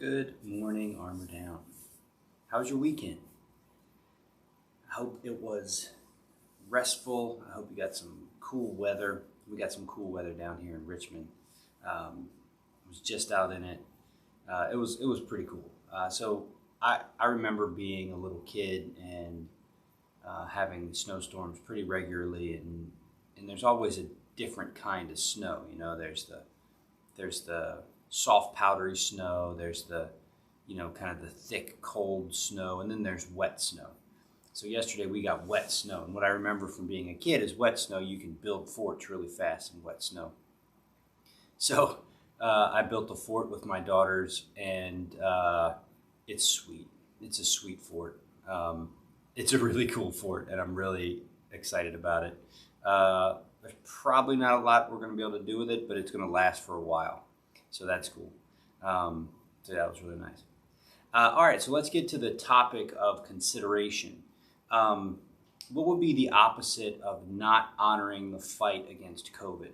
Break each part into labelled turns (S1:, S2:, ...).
S1: Good morning, Armor Down. How was your weekend? I hope it was restful. I hope you got some cool weather. We got some cool weather down here in Richmond. I was just out in it. It was pretty cool. So I remember being a little kid and having snowstorms pretty regularly, and there's always a different kind of snow. You know, there's the soft powdery snow, there's the kind of the thick cold snow, and then there's wet snow. So yesterday we got wet snow, and what I remember from being a kid is wet snow, you can build forts really fast in wet snow. So I built a fort with my daughters, and it's sweet. It's a sweet fort. It's a really cool fort, and I'm really excited about it. There's probably not a lot we're going to be able to do with it, but it's going to last for a while. So that's cool. So that was really nice. All right, so let's get to the topic of consideration. What would be the opposite of not honoring the fight against COVID?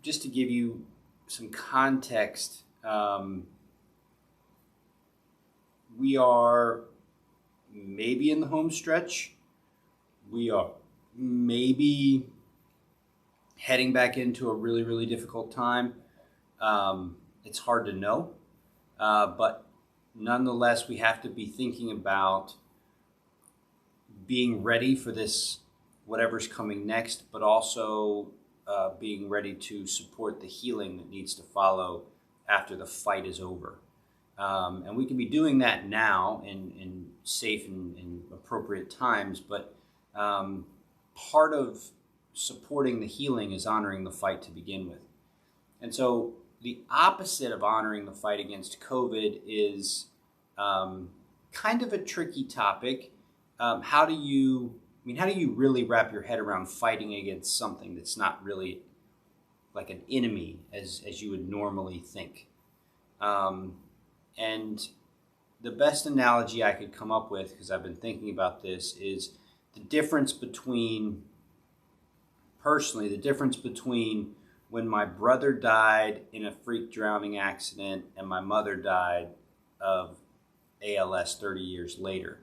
S1: Just to give you some context, we are maybe in the home stretch. We are maybe heading back into a really, really difficult time. It's hard to know, but nonetheless, we have to be thinking about being ready for this, whatever's coming next, but also being ready to support the healing that needs to follow after the fight is over. And we can be doing that now in safe and appropriate times, but part of supporting the healing is honoring the fight to begin with. And so the opposite of honoring the fight against COVID is kind of a tricky topic. How do you really wrap your head around fighting against something that's not really like an enemy as you would normally think? And the best analogy I could come up with, because I've been thinking about this, is the difference between when my brother died in a freak drowning accident and my mother died of ALS 30 years later.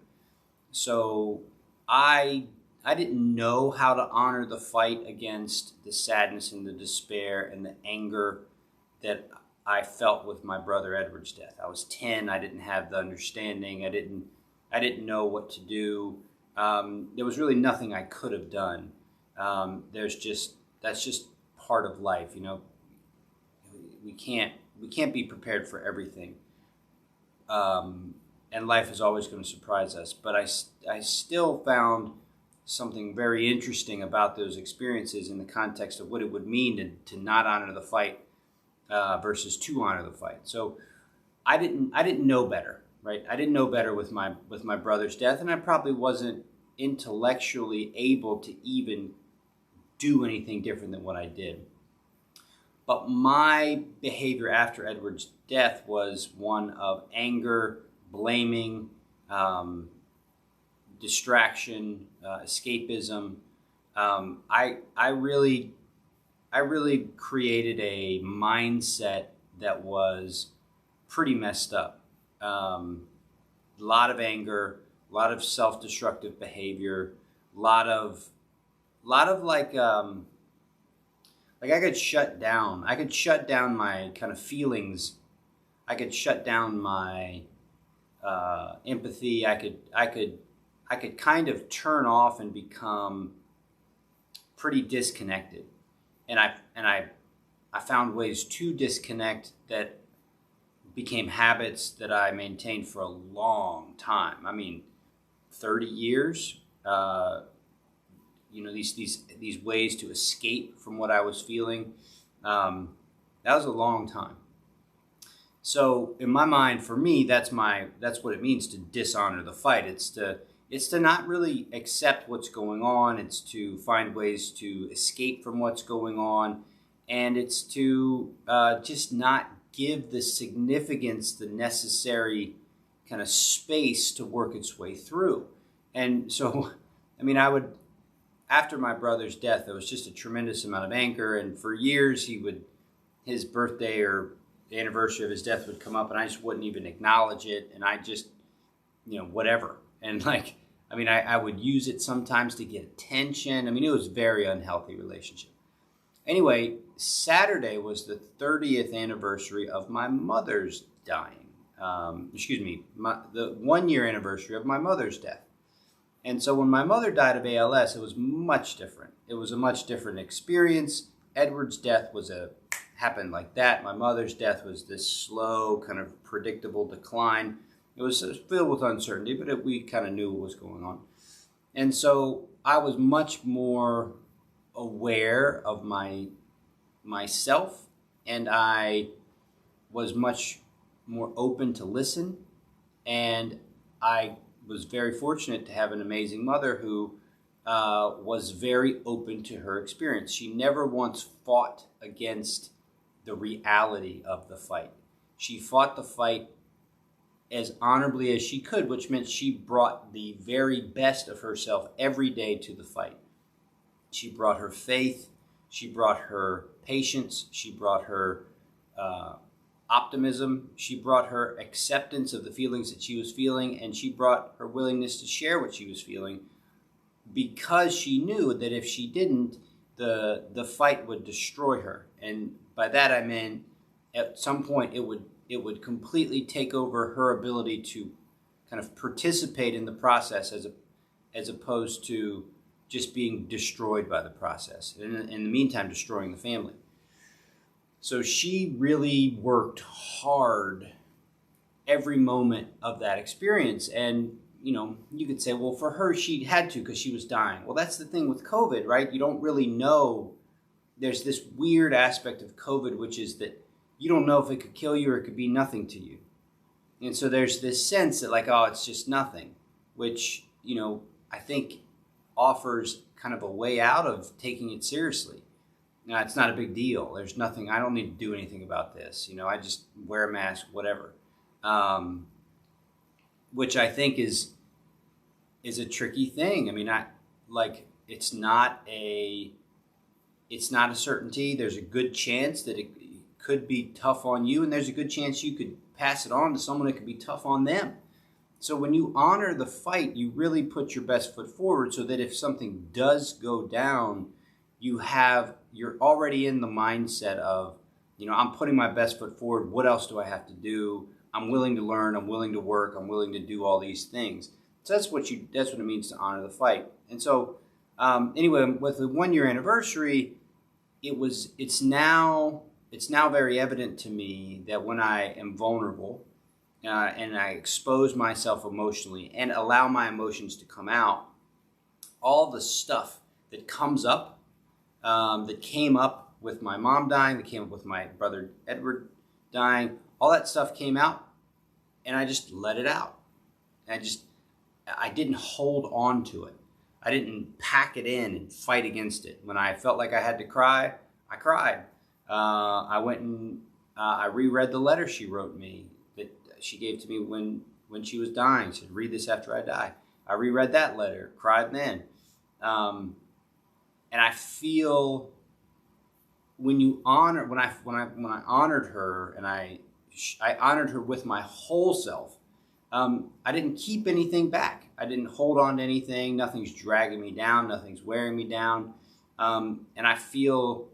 S1: So I didn't know how to honor the fight against the sadness and the despair and the anger that I felt with my brother Edward's death. I was 10. I didn't have the understanding. I didn't know what to do. There was really nothing I could have done. That's just part of life. You know, we can't be prepared for everything. And life is always going to surprise us. But I still found something very interesting about those experiences in the context of what it would mean to not honor the fight versus to honor the fight. So I didn't know better, right? I didn't know better with my brother's death, and I probably wasn't intellectually able to even do anything different than what I did. But my behavior after Edward's death was one of anger, blaming, distraction, escapism. I really created a mindset that was pretty messed up. A lot of anger, a lot of self-destructive behavior, a lot of like I could shut down. I could shut down my kind of feelings. I could shut down my empathy. I could kind of turn off and become pretty disconnected. And I found ways to disconnect that became habits that I maintained for a long time. I mean, 30 years. These ways to escape from what I was feeling. That was a long time. So in my mind, for me, that's what it means to dishonor the fight. It's to not really accept what's going on. It's to find ways to escape from what's going on, and it's to just not give the significance the necessary kind of space to work its way through. And so, after my brother's death, there was just a tremendous amount of anger, and for years his birthday or the anniversary of his death would come up, and I just wouldn't even acknowledge it, and I just, whatever. And like, I mean, I would use it sometimes to get attention. I mean, it was a very unhealthy relationship. Anyway, Saturday was the 30th anniversary of my mother's dying. The 1 year anniversary of my mother's death. And so when my mother died of ALS, it was much different. It was a much different experience. Edward's death happened like that. My mother's death was this slow, kind of predictable decline. It was filled with uncertainty, but we kind of knew what was going on. And so I was much more aware of myself, and I was much more open to listen. And I was very fortunate to have an amazing mother who was very open to her experience. She never once fought against the reality of the fight. She fought the fight as honorably as she could, which meant she brought the very best of herself every day to the fight. She brought her faith, she brought her patience, she brought her optimism, she brought her acceptance of the feelings that she was feeling, and she brought her willingness to share what she was feeling, because she knew that if she didn't, the fight would destroy her. And by that I mean at some point it would completely take over her ability to kind of participate in the process as opposed to just being destroyed by the process, and in the meantime destroying the family. So she really worked hard every moment of that experience. And, you could say, well, for her, she had to because she was dying. Well, that's the thing with COVID, right? You don't really know. There's this weird aspect of COVID, which is that you don't know if it could kill you or it could be nothing to you. And so there's this sense that like, oh, it's just nothing, which, I think offers kind of a way out of taking it seriously. Now, it's not a big deal. There's nothing, I don't need to do anything about this. I just wear a mask, whatever. Which I think is a tricky thing. I mean, it's not a certainty. There's a good chance that it could be tough on you, and there's a good chance you could pass it on to someone that could be tough on them. So when you honor the fight, you really put your best foot forward so that if something does go down, you're already in the mindset of, I'm putting my best foot forward. What else do I have to do? I'm willing to learn. I'm willing to work. I'm willing to do all these things. So that's what it means to honor the fight. And so, anyway, with the 1 year anniversary, it's now very evident to me that when I am vulnerable and I expose myself emotionally and allow my emotions to come out, all the stuff that comes up, that came up with my mom dying, that came up with my brother Edward dying, all that stuff came out, and I just let it out. I didn't hold on to it. I didn't pack it in and fight against it. When I felt like I had to cry, I cried. I went and I reread the letter she wrote me, that she gave to me when she was dying. She said, read this after I die. I reread that letter, cried then. And I feel when I honored her, and I honored her with my whole self, I didn't keep anything back. I didn't hold on to anything. Nothing's dragging me down. Nothing's wearing me down. And I feel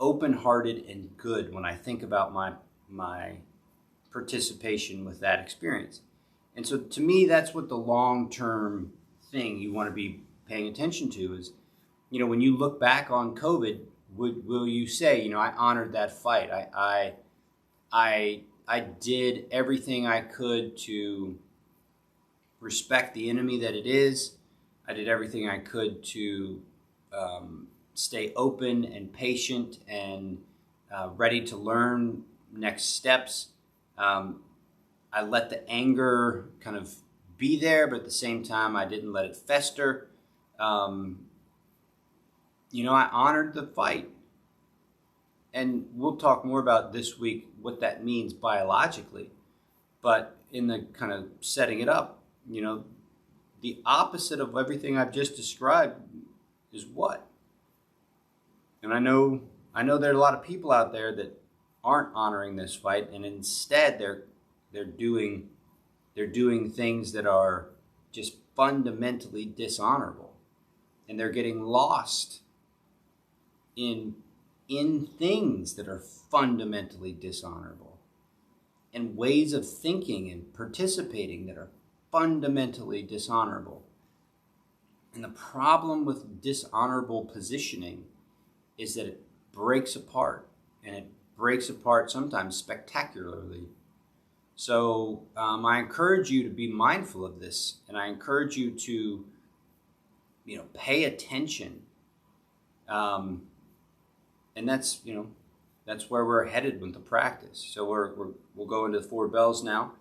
S1: open-hearted and good when I think about my participation with that experience. And so to me, that's what the long-term thing you want to be paying attention to is, when you look back on COVID, will you say, I honored that fight. I did everything I could to respect the enemy that it is. I did everything I could to stay open and patient and ready to learn next steps. I let the anger kind of be there, but at the same time, I didn't let it fester. I honored the fight. And we'll talk more about this week what that means biologically. But in the kind of setting it up, the opposite of everything I've just described is what? And I know there are a lot of people out there that aren't honoring this fight, and instead they're doing things that are just fundamentally dishonorable, and they're getting lost in things that are fundamentally dishonorable, and ways of thinking and participating that are fundamentally dishonorable. And the problem with dishonorable positioning is that it breaks apart, and it breaks apart sometimes spectacularly. So I encourage you to be mindful of this, and I encourage you to, pay attention. And that's where we're headed with the practice. So we'll go into the 4 bells now,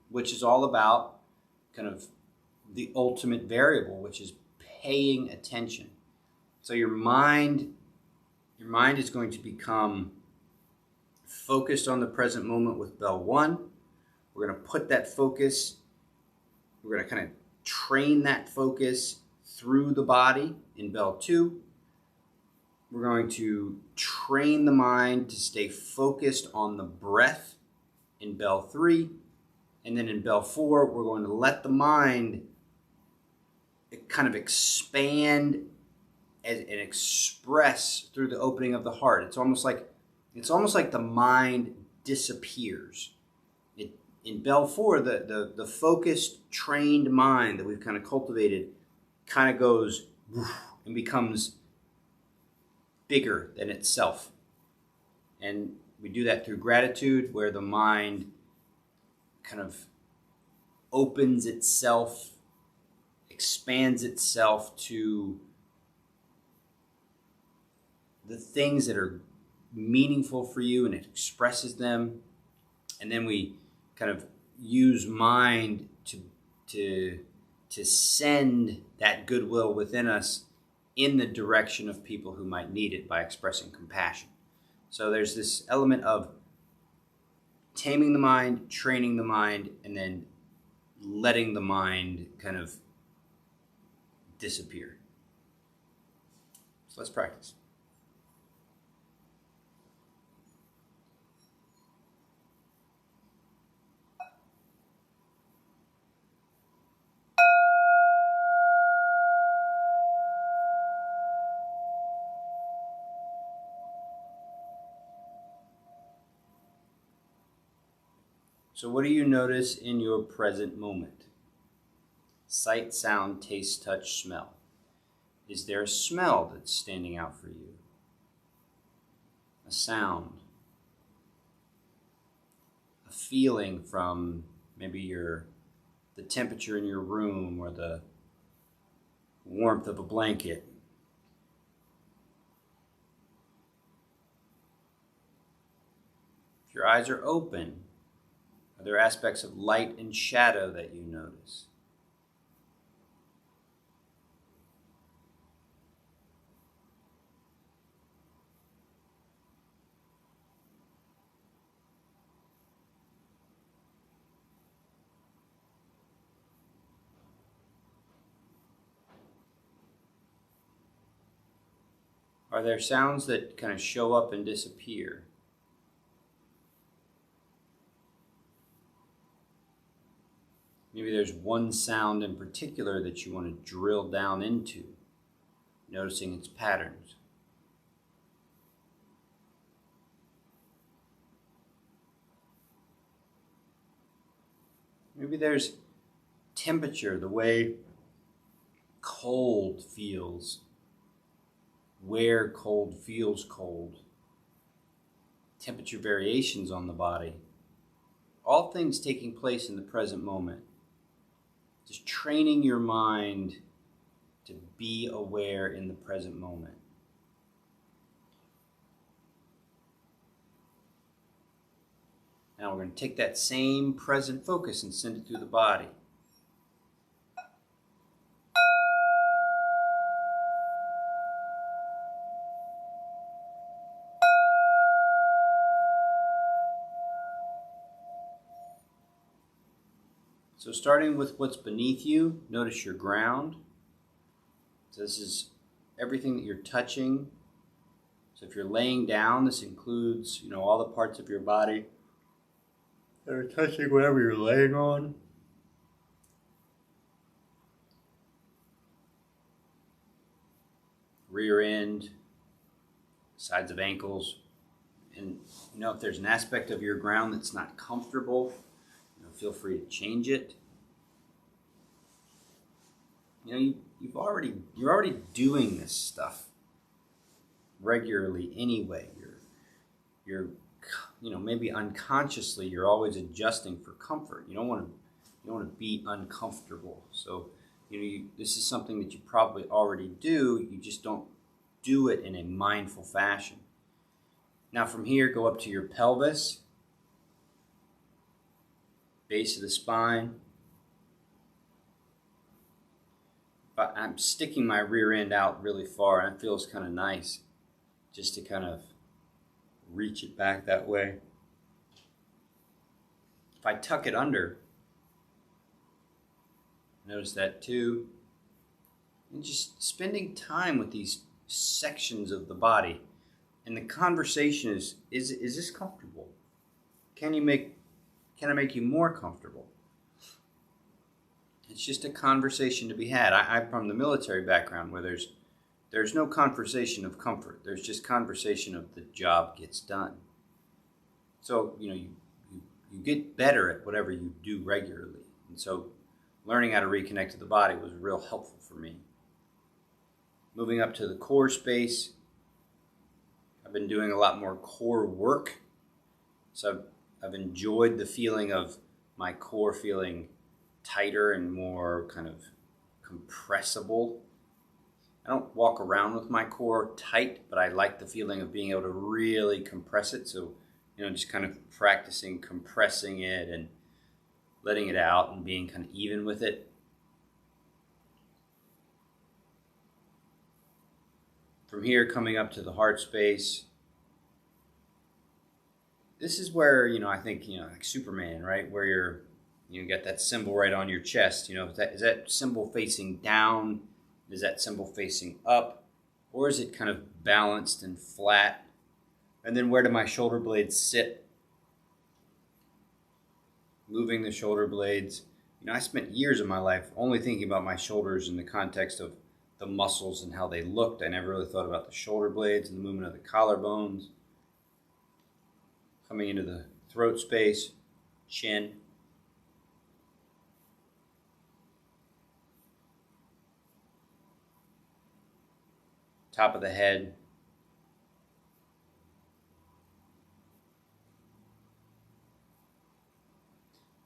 S1: which is all about kind of the ultimate variable, which is paying attention. So your mind is going to become focused on the present moment with bell 1. We're going to put that focus, we're going to kind of train that focus through the body in bell 2. We're going to train the mind to stay focused on the breath in bell 3. And then in bell 4, we're going to let the mind kind of expand and express through the opening of the heart. It's almost like the mind disappears. In bell 4, the focused, trained mind that we've kind of cultivated kind of goes and becomes bigger than itself. And we do that through gratitude, where the mind kind of opens itself, expands itself to the things that are meaningful for you, and it expresses them. And then we kind of use mind to send that goodwill within us in the direction of people who might need it by expressing compassion. So there's this element of taming the mind, training the mind, and then letting the mind kind of disappear. So let's practice. So what do you notice in your present moment? Sight, sound, taste, touch, smell. Is there a smell that's standing out for you? A sound? A feeling from maybe the temperature in your room, or the warmth of a blanket? If your eyes are open, are there aspects of light and shadow that you notice? Are there sounds that kind of show up and disappear? Maybe there's one sound in particular that you want to drill down into, noticing its patterns. Maybe there's temperature, the way cold feels, where cold feels cold, temperature variations on the body, all things taking place in the present moment. Just training your mind to be aware in the present moment. Now we're going to take that same present focus and send it through the body. So starting with what's beneath you, notice your ground. So this is everything that you're touching. So if you're laying down, this includes, all the parts of your body that are touching whatever you're laying on. Rear end, sides of ankles. And, if there's an aspect of your ground that's not comfortable, feel free to change it. You're already doing this stuff regularly anyway. You're maybe unconsciously you're always adjusting for comfort. You don't want to be uncomfortable. So this is something that you probably already do. You just don't do it in a mindful fashion. Now from here, go up to your pelvis, base of the spine. But I'm sticking my rear end out really far, and it feels kind of nice just to kind of reach it back that way. If I tuck it under, notice that too. And just spending time with these sections of the body. And the conversation is this comfortable? Can I make you more comfortable? It's just a conversation to be had. I'm from the military background where there's no conversation of comfort. There's just conversation of the job gets done. So, you get better at whatever you do regularly. And so learning how to reconnect to the body was real helpful for me. Moving up to the core space, I've been doing a lot more core work. So I've enjoyed the feeling of my core feeling tighter and more kind of compressible. I don't walk around with my core tight, but I like the feeling of being able to really compress it. So, just kind of practicing compressing it and letting it out and being kind of even with it. From here, coming up to the heart space. This is where, I think, like Superman, right? Where you got that symbol right on your chest. Is that symbol facing down? Is that symbol facing up? Or is it kind of balanced and flat? And then where do my shoulder blades sit? Moving the shoulder blades. I spent years of my life only thinking about my shoulders in the context of the muscles and how they looked. I never really thought about the shoulder blades and the movement of the collarbones. Coming into the throat space, chin. Top of the head.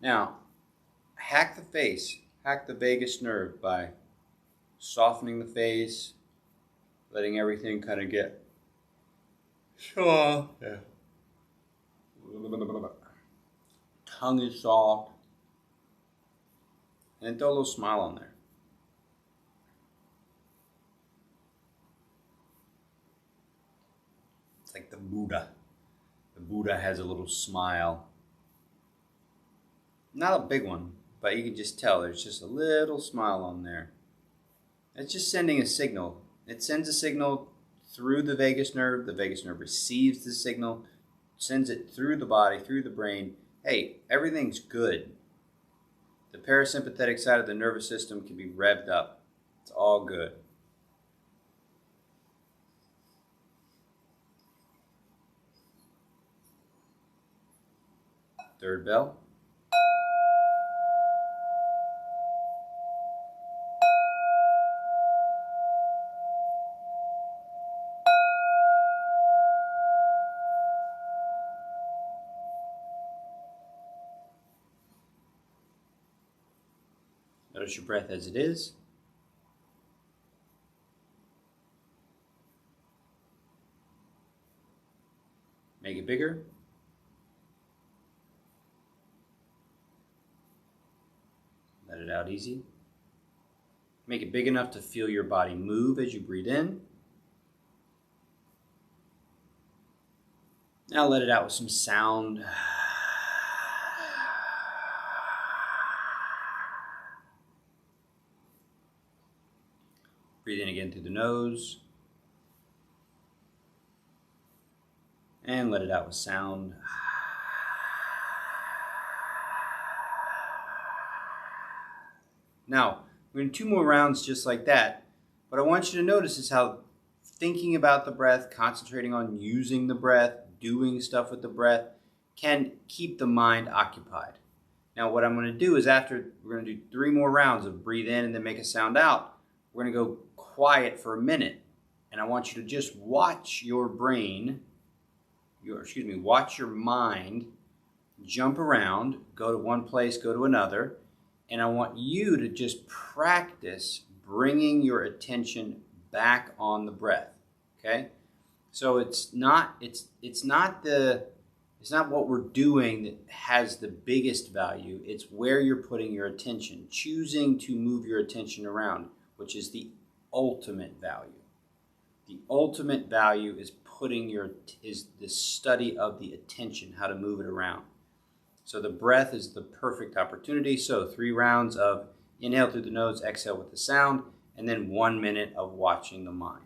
S1: Now, hack the face, hack the vagus nerve by softening the face, letting everything kind of get soft. Yeah. Tongue is soft. And then throw a little smile on there. It's like the Buddha. The Buddha has a little smile. Not a big one, but you can just tell there's just a little smile on there. It's just sending a signal. It sends a signal through the vagus nerve. The vagus nerve receives the signal, sends it through the body, through the brain. Hey, everything's good. The parasympathetic side of the nervous system can be revved up. It's all good. Third bell. Notice your breath as it is. Make it bigger. Let it out easy. Make it big enough to feel your body move as you breathe in. Now let it out with some sound. Breathe in again through the nose. let it out with sound. Now, we're going to do 2 more rounds just like that. What I want you to notice is how thinking about the breath, concentrating on using the breath, doing stuff with the breath, can keep the mind occupied. Now, what I'm going to do is after we're going to do 3 more rounds of breathe in and then make a sound out, we're going to go quiet for a minute. And I want you to just watch your brain, watch your mind jump around, go to one place, go to another. And I want you to just practice bringing your attention back on the breath. Okay? So it's not what we're doing that has the biggest value. It's where you're putting your attention, choosing to move your attention around, which is the ultimate value. The ultimate value is the study of the attention, how to move it around. So the breath is the perfect opportunity. So 3 rounds of inhale through the nose, exhale with the sound, and then 1 minute of watching the mind.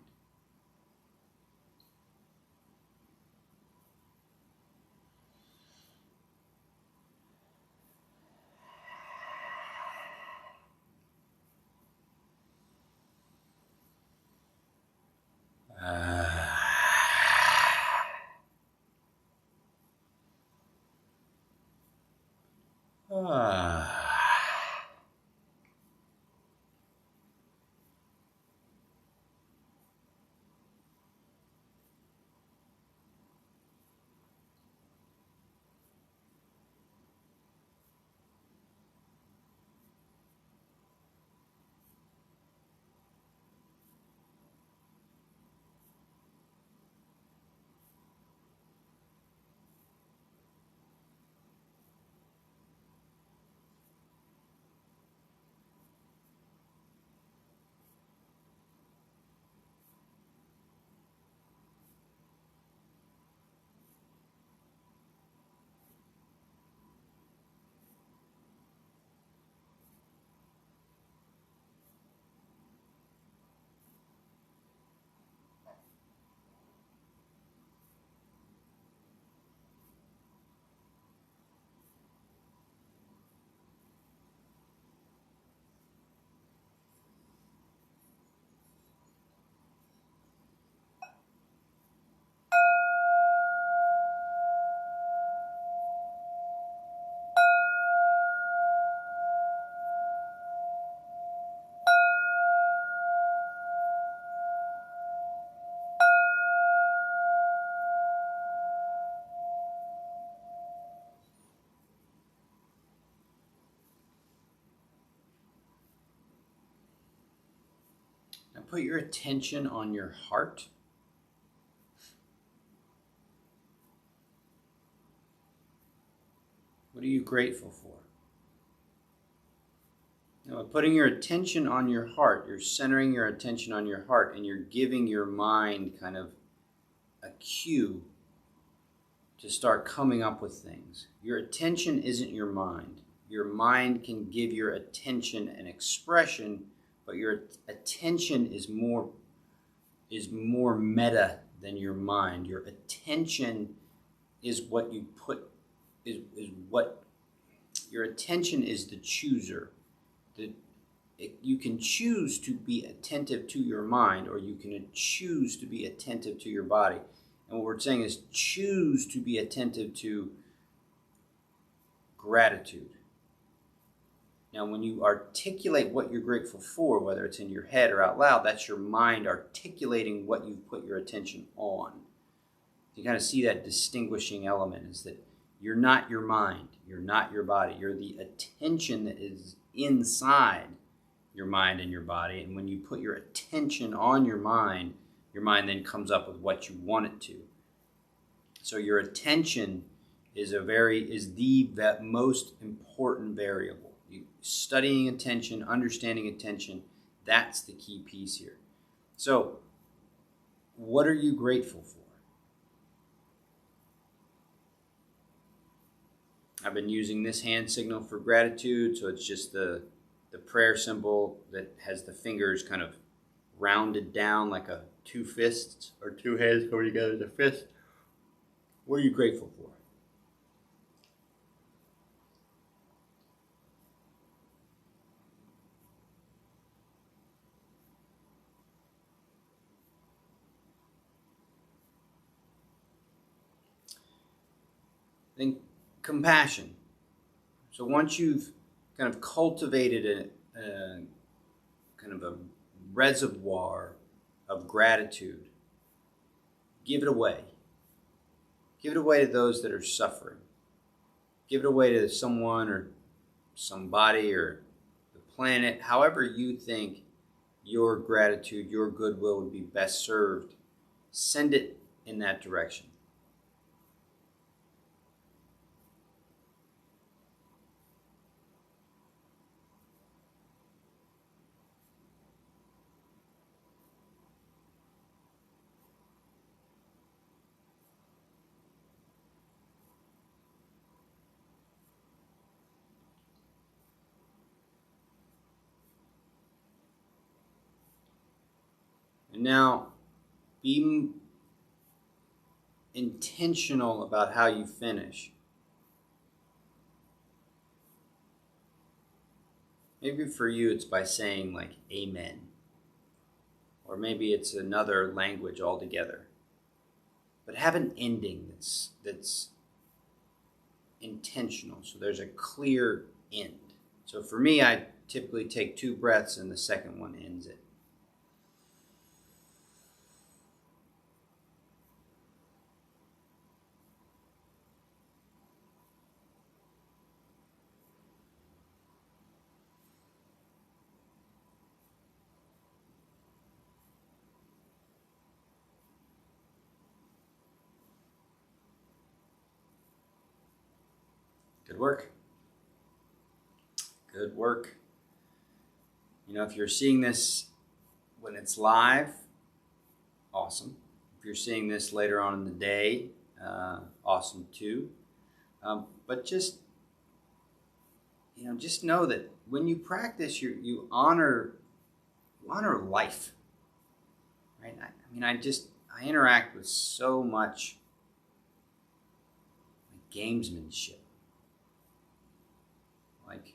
S1: Now put your attention on your heart. What are you grateful for? Now, putting your attention on your heart, you're centering your attention on your heart, and you're giving your mind kind of a cue to start coming up with things. Your attention isn't your mind. Your mind can give your attention an expression, but your attention is more meta than your mind. Your attention is what you put, your attention is the chooser. You can choose to be attentive to your mind, or you can choose to be attentive to your body. And what we're saying is choose to be attentive to gratitude. Now, when you articulate what you're grateful for, whether it's in your head or out loud, that's your mind articulating what you've put your attention on. You kind of see that distinguishing element is that you're not your mind, you're not your body, you're the attention that is inside your mind and your body. And when you put your attention on your mind then comes up with what you want it to. So your attention is the most important variable. Studying attention, understanding attention, that's the key piece here. So, what are you grateful for? I've been using this hand signal for gratitude, so it's just the prayer symbol that has the fingers kind of rounded down like a 2 fists or 2 hands going together as a fist. What are you grateful for? Then compassion. So once you've kind of cultivated a kind of a reservoir of gratitude, give it away. Give it away to those that are suffering. Give it away to someone or somebody or the planet, however you think your gratitude, your goodwill would be best served. Send it in that direction. And now, be intentional about how you finish. Maybe for you it's by saying like amen. Or maybe it's another language altogether. But have an ending that's intentional. So there's a clear end. So for me, I typically take 2 breaths and the second one ends it. Good work. Good work. You know, if you're seeing this when it's live, awesome. If you're seeing this later on in the day, awesome too. But just know that when you practice, you honor life, right? I interact with so much gamesmanship, like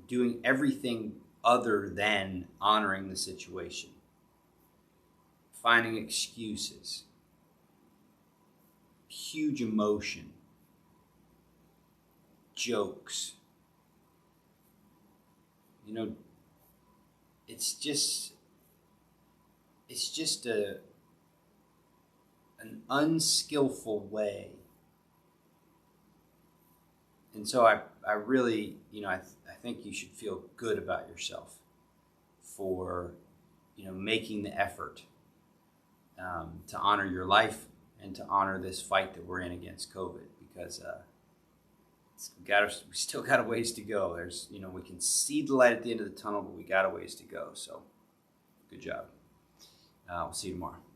S1: doing everything other than honoring the situation, finding excuses, huge emotion, jokes. It's just an unskillful way. And so I really, I think you should feel good about yourself for, making the effort to honor your life and to honor this fight that we're in against COVID, because we still got a ways to go. There's, we can see the light at the end of the tunnel, but we got a ways to go. So good job. We'll see you tomorrow.